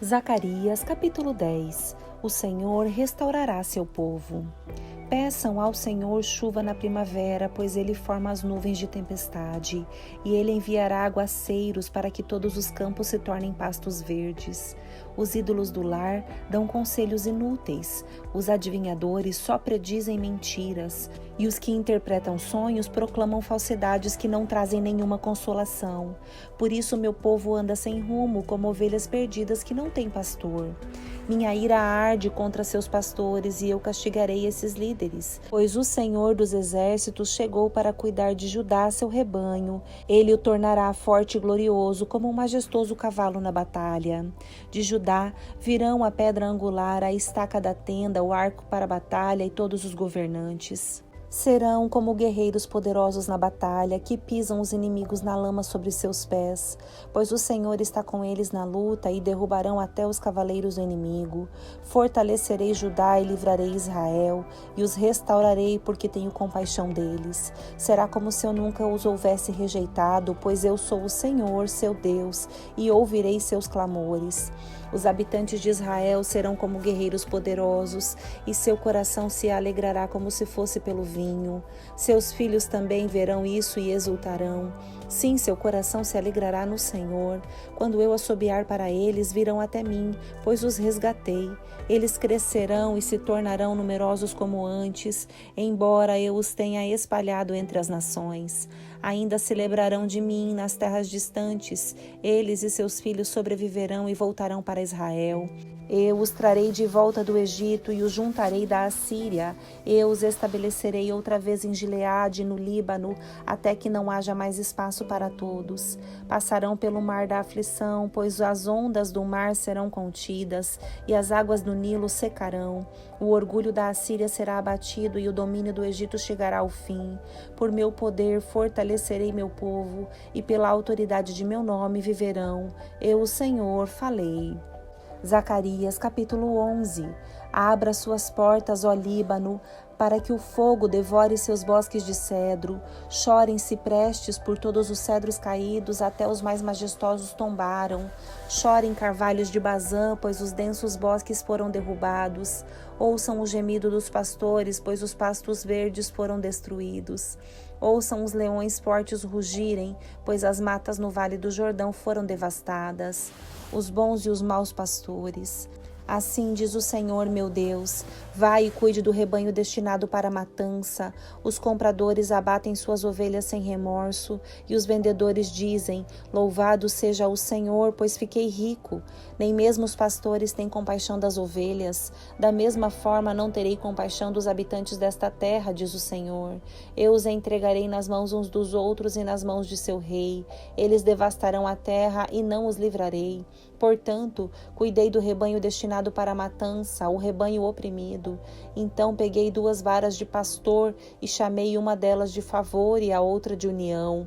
Zacarias, capítulo 10. O Senhor restaurará seu povo. Peçam ao Senhor chuva na primavera, pois Ele forma as nuvens de tempestade, e Ele enviará aguaceiros para que todos os campos se tornem pastos verdes. Os ídolos do lar dão conselhos inúteis, os adivinhadores só predizem mentiras, e os que interpretam sonhos proclamam falsidades que não trazem nenhuma consolação. Por isso meu povo anda sem rumo, como ovelhas perdidas que não têm pastor. Minha ira arde contra seus pastores, e eu castigarei esses líderes, pois o Senhor dos exércitos chegou para cuidar de Judá, seu rebanho. Ele o tornará forte e glorioso, como um majestoso cavalo na batalha. De Judá virão a pedra angular, a estaca da tenda, o arco para a batalha e todos os governantes. Serão como guerreiros poderosos na batalha, que pisam os inimigos na lama sobre seus pés, pois o Senhor está com eles na luta e derrubarão até os cavaleiros do inimigo. Fortalecerei Judá e livrarei Israel, e os restaurarei porque tenho compaixão deles. Será como se eu nunca os houvesse rejeitado, pois eu sou o Senhor, seu Deus, e ouvirei seus clamores. Os habitantes de Israel serão como guerreiros poderosos, e seu coração se alegrará como se fosse pelo vinho. Seus filhos também verão isso e exultarão. Sim, seu coração se alegrará no Senhor. Quando eu assobiar para eles, virão até mim, pois os resgatei. Eles crescerão e se tornarão numerosos como antes, embora eu os tenha espalhado entre as nações. Ainda se lembrarão de mim nas terras distantes. Eles e seus filhos sobreviverão e voltarão para Israel. Eu os trarei de volta do Egito e os juntarei da Assíria. Eu os estabelecerei outra vez em Gileade, no Líbano, até que não haja mais espaço para todos. Passarão pelo mar da aflição, pois as ondas do mar serão contidas e as águas do Nilo secarão. O orgulho da Assíria será abatido e o domínio do Egito chegará ao fim. Por meu poder fortalecerei meu povo e pela autoridade de meu nome viverão. Eu, o Senhor, falei. Zacarias, capítulo 11. Abra suas portas, ó Líbano, para que o fogo devore seus bosques de cedro. Chorem ciprestes por todos os cedros caídos, até os mais majestosos tombaram. Chorem carvalhos de Bazã, pois os densos bosques foram derrubados. Ouçam o gemido dos pastores, pois os pastos verdes foram destruídos. Ouçam os leões fortes rugirem, pois as matas no Vale do Jordão foram devastadas. Os bons e os maus pastores. Assim diz o Senhor, meu Deus, vai e cuide do rebanho destinado para a matança. Os compradores abatem suas ovelhas sem remorso, e os vendedores dizem, louvado seja o Senhor, pois fiquei rico. Nem mesmo os pastores têm compaixão das ovelhas. Da mesma forma não terei compaixão dos habitantes desta terra, diz o Senhor. Eu os entregarei nas mãos uns dos outros e nas mãos de seu rei. Eles devastarão a terra e não os livrarei. Portanto, cuidei do rebanho destinado para a matança, o rebanho oprimido. Então peguei 2 varas de pastor e chamei uma delas de favor e a outra de união.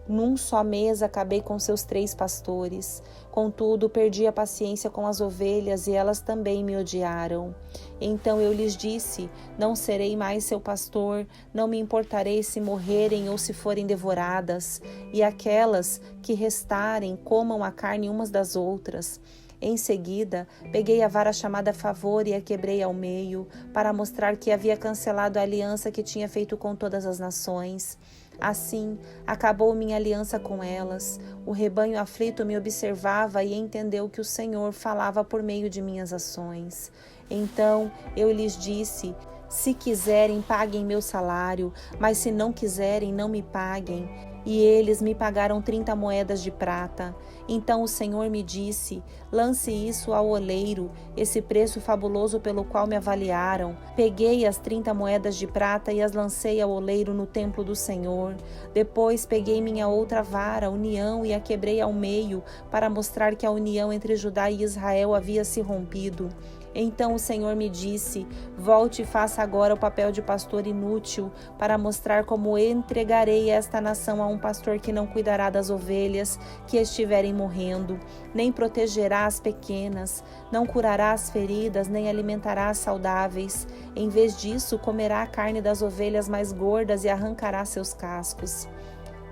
Num só mês acabei com seus 3 pastores. Contudo, perdi a paciência com as ovelhas e elas também me odiaram. Então eu lhes disse, não serei mais seu pastor, não me importarei se morrerem ou se forem devoradas, e aquelas que restarem comam a carne umas das outras. Em seguida, peguei a vara chamada favor e a quebrei ao meio, para mostrar que havia cancelado a aliança que tinha feito com todas as nações. Assim, acabou minha aliança com elas. O rebanho aflito me observava e entendeu que o Senhor falava por meio de minhas ações. Então eu lhes disse, se quiserem, paguem meu salário, mas se não quiserem, não me paguem. E eles me pagaram 30 moedas de prata. Então o Senhor me disse, lance isso ao oleiro, esse preço fabuloso pelo qual me avaliaram. Peguei as 30 moedas de prata e as lancei ao oleiro no templo do Senhor. Depois peguei minha outra vara, a união, e a quebrei ao meio, para mostrar que a união entre Judá e Israel havia se rompido. Então o Senhor me disse, volte e faça agora o papel de pastor inútil, para mostrar como entregarei esta nação a um pastor que não cuidará das ovelhas que estiverem morrendo, nem protegerá as pequenas, não curará as feridas, nem alimentará as saudáveis. Em vez disso, comerá a carne das ovelhas mais gordas e arrancará seus cascos.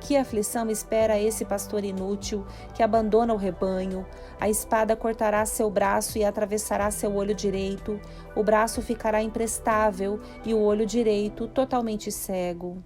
Que aflição espera esse pastor inútil, que abandona o rebanho? A espada cortará seu braço e atravessará seu olho direito. O braço ficará imprestável e o olho direito totalmente cego.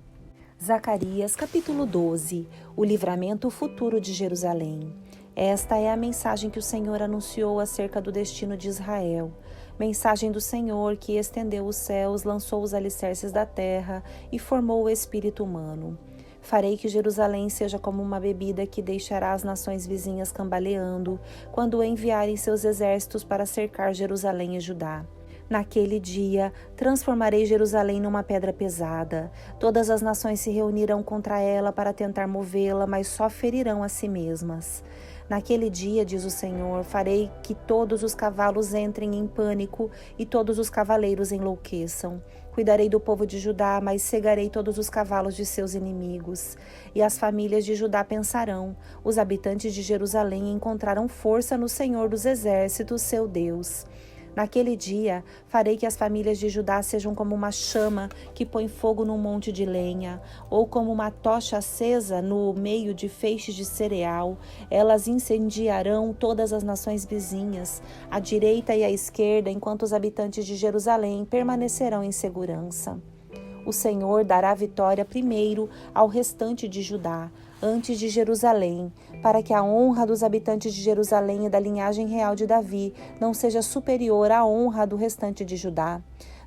Zacarias, capítulo 12. O livramento futuro de Jerusalém. Esta é a mensagem que o Senhor anunciou acerca do destino de Israel. Mensagem do Senhor que estendeu os céus, lançou os alicerces da terra e formou o espírito humano. Farei que Jerusalém seja como uma bebida que deixará as nações vizinhas cambaleando, quando enviarem seus exércitos para cercar Jerusalém e Judá. Naquele dia, transformarei Jerusalém numa pedra pesada. Todas as nações se reunirão contra ela para tentar movê-la, mas só ferirão a si mesmas. Naquele dia, diz o Senhor, farei que todos os cavalos entrem em pânico e todos os cavaleiros enlouqueçam. Cuidarei do povo de Judá, mas cegarei todos os cavalos de seus inimigos. E as famílias de Judá pensarão: os habitantes de Jerusalém encontraram força no Senhor dos Exércitos, seu Deus. Naquele dia, farei que as famílias de Judá sejam como uma chama que põe fogo num monte de lenha, ou como uma tocha acesa no meio de feixes de cereal. Elas incendiarão todas as nações vizinhas, à direita e à esquerda, enquanto os habitantes de Jerusalém permanecerão em segurança. O Senhor dará vitória primeiro ao restante de Judá, antes de Jerusalém, para que a honra dos habitantes de Jerusalém e da linhagem real de Davi não seja superior à honra do restante de Judá.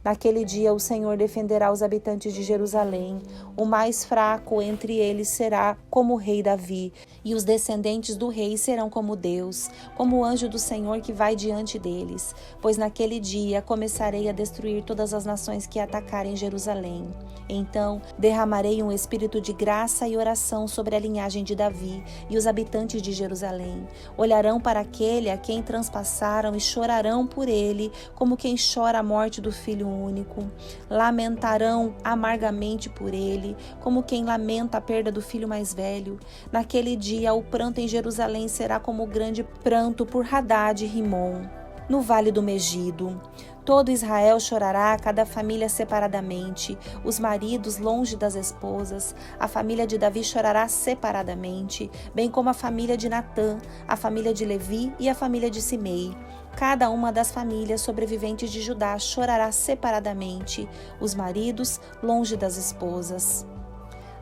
Naquele dia o Senhor defenderá os habitantes de Jerusalém. O mais fraco entre eles será como o rei Davi, e os descendentes do rei serão como Deus, como o anjo do Senhor que vai diante deles. Pois naquele dia começarei a destruir todas as nações que atacarem Jerusalém. Então derramarei um espírito de graça e oração sobre a linhagem de Davi, e os habitantes de Jerusalém olharão para aquele a quem transpassaram e chorarão por ele, como quem chora a morte do filho único. Lamentarão amargamente por ele, como quem lamenta a perda do filho mais velho. Naquele dia o pranto em Jerusalém será como o grande pranto por Hadad e Rimon, no vale do Megido. Todo Israel chorará, cada família separadamente, os maridos longe das esposas. A família de Davi chorará separadamente, bem como a família de Natã, a família de Levi e a família de Simei. Cada uma das famílias sobreviventes de Judá chorará separadamente, os maridos longe das esposas.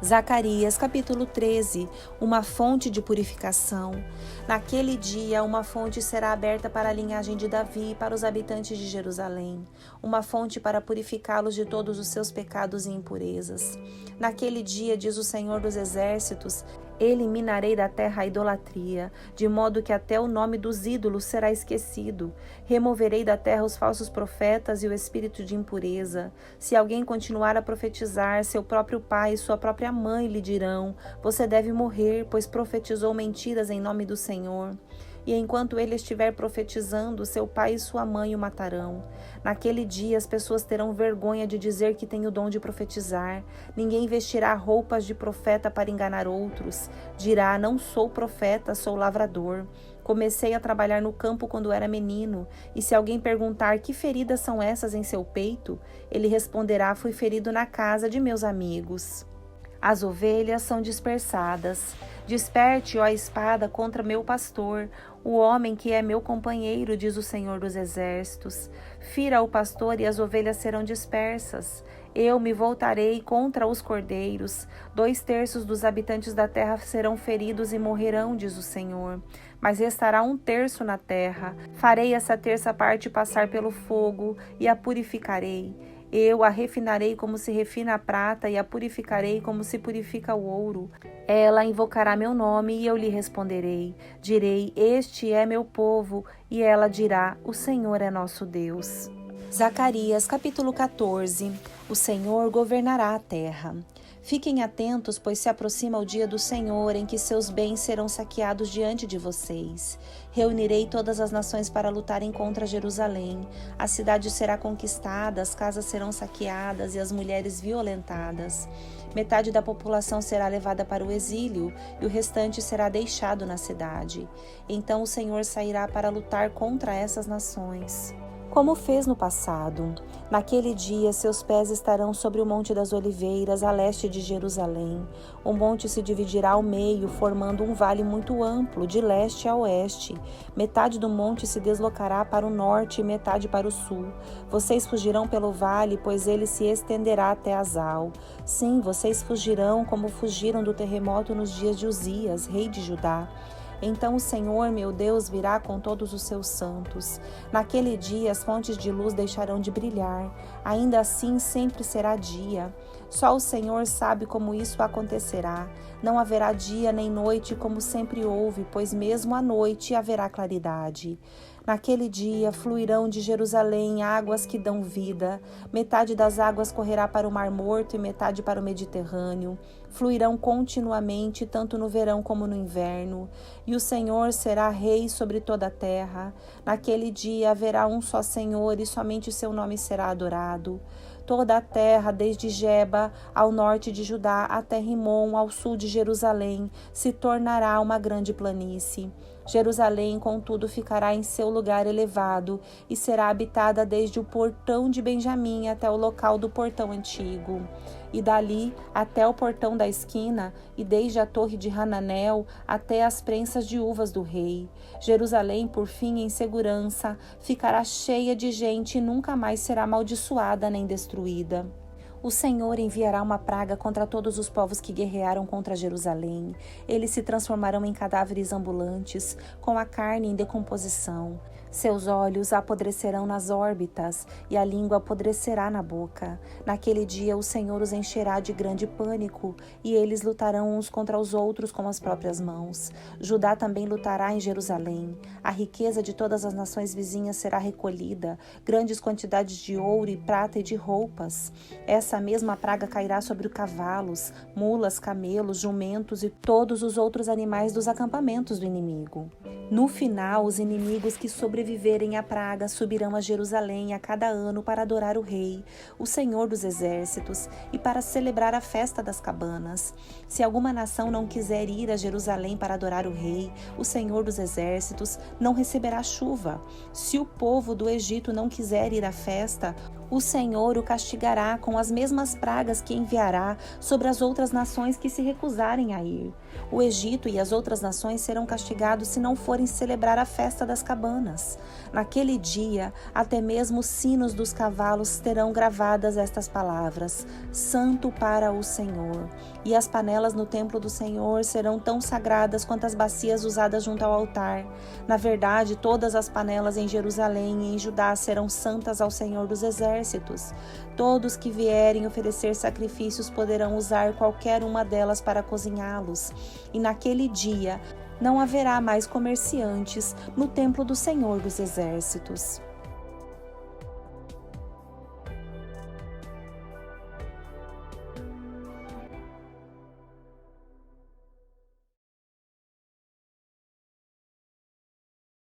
Zacarias, capítulo 13, uma fonte de purificação. Naquele dia, uma fonte será aberta para a linhagem de Davi e para os habitantes de Jerusalém, uma fonte para purificá-los de todos os seus pecados e impurezas. Naquele dia, diz o Senhor dos Exércitos, eliminarei da terra a idolatria, de modo que até o nome dos ídolos será esquecido. Removerei da terra os falsos profetas e o espírito de impureza. Se alguém continuar a profetizar, seu próprio pai e sua própria mãe lhe dirão: você deve morrer, pois profetizou mentiras em nome do Senhor. E enquanto ele estiver profetizando, seu pai e sua mãe o matarão. Naquele dia as pessoas terão vergonha de dizer que tem o dom de profetizar. Ninguém vestirá roupas de profeta para enganar outros. Dirá: não sou profeta, sou lavrador. Comecei a trabalhar no campo quando era menino, e se alguém perguntar que feridas são essas em seu peito, ele responderá: fui ferido na casa de meus amigos. As ovelhas são dispersadas. Desperte, ó espada, contra meu pastor, o homem que é meu companheiro, diz o Senhor dos Exércitos. Fira o pastor e as ovelhas serão dispersas. Eu me voltarei contra os cordeiros. 2/3 dos habitantes da terra serão feridos e morrerão, diz o Senhor. Mas restará 1/3 na terra. Farei essa terça parte passar pelo fogo e a purificarei. Eu a refinarei como se refina a prata e a purificarei como se purifica o ouro. Ela invocará meu nome e eu lhe responderei. Direi: este é meu povo, e ela dirá: o Senhor é nosso Deus. Zacarias, capítulo 14. O Senhor governará a terra. Fiquem atentos, pois se aproxima o dia do Senhor, em que seus bens serão saqueados diante de vocês. Reunirei todas as nações para lutarem contra Jerusalém. A cidade será conquistada, as casas serão saqueadas e as mulheres violentadas. Metade da população será levada para o exílio e o restante será deixado na cidade. Então o Senhor sairá para lutar contra essas nações. como fez no passado. Naquele dia, seus pés estarão sobre o Monte das Oliveiras, a leste de Jerusalém. O monte se dividirá ao meio, formando um vale muito amplo, de leste a oeste. Metade do monte se deslocará para o norte e metade para o sul. Vocês fugirão pelo vale, pois ele se estenderá até Azal. Sim, vocês fugirão como fugiram do terremoto nos dias de Uzias, rei de Judá. Então o Senhor, meu Deus, virá com todos os seus santos. Naquele dia as fontes de luz deixarão de brilhar. Ainda assim sempre será dia. Só o Senhor sabe como isso acontecerá. Não haverá dia nem noite como sempre houve, pois mesmo à noite haverá claridade. Naquele dia fluirão de Jerusalém águas que dão vida. Metade das águas correrá para o Mar Morto e metade para o Mediterrâneo. Fluirão continuamente, tanto no verão como no inverno. E o Senhor será rei sobre toda a terra. Naquele dia haverá um só Senhor e somente o seu nome será adorado. Toda a terra, desde Geba ao norte de Judá até Rimon, ao sul de Jerusalém, se tornará uma grande planície. Jerusalém, contudo, ficará em seu lugar elevado e será habitada desde o portão de Benjamim até o local do portão antigo. E dali até o portão da esquina, e desde a torre de Hananel até as prensas de uvas do rei. Jerusalém, por fim, em segurança, ficará cheia de gente e nunca mais será amaldiçoada nem destruída. O Senhor enviará uma praga contra todos os povos que guerrearam contra Jerusalém. Eles se transformarão em cadáveres ambulantes, com a carne em decomposição. Seus olhos apodrecerão nas órbitas e a língua apodrecerá na boca. Naquele dia o Senhor os encherá de grande pânico e eles lutarão uns contra os outros com as próprias mãos. Judá também lutará em Jerusalém. A riqueza de todas as nações vizinhas será recolhida, grandes quantidades de ouro e prata e de roupas. Essa mesma praga cairá sobre cavalos, mulas, camelos, jumentos e todos os outros animais dos acampamentos do inimigo. No final, os inimigos que sobreviverem à praga subirão a Jerusalém a cada ano para adorar o Rei, o Senhor dos Exércitos, e para celebrar a festa das cabanas. Se alguma nação não quiser ir a Jerusalém para adorar o Rei, o Senhor dos Exércitos, não receberá chuva. Se o povo do Egito não quiser ir à festa, o Senhor o castigará com as mesmas pragas que enviará sobre as outras nações que se recusarem a ir. O Egito e as outras nações serão castigados se não forem celebrar a festa das cabanas. Naquele dia, até mesmo os sinos dos cavalos terão gravadas estas palavras: Santo para o Senhor. E as panelas no templo do Senhor serão tão sagradas quanto as bacias usadas junto ao altar. Na verdade, todas as panelas em Jerusalém e em Judá serão santas ao Senhor dos Exércitos. Todos que vierem oferecer sacrifícios poderão usar qualquer uma delas para cozinhá-los. E naquele dia não haverá mais comerciantes no templo do Senhor dos Exércitos.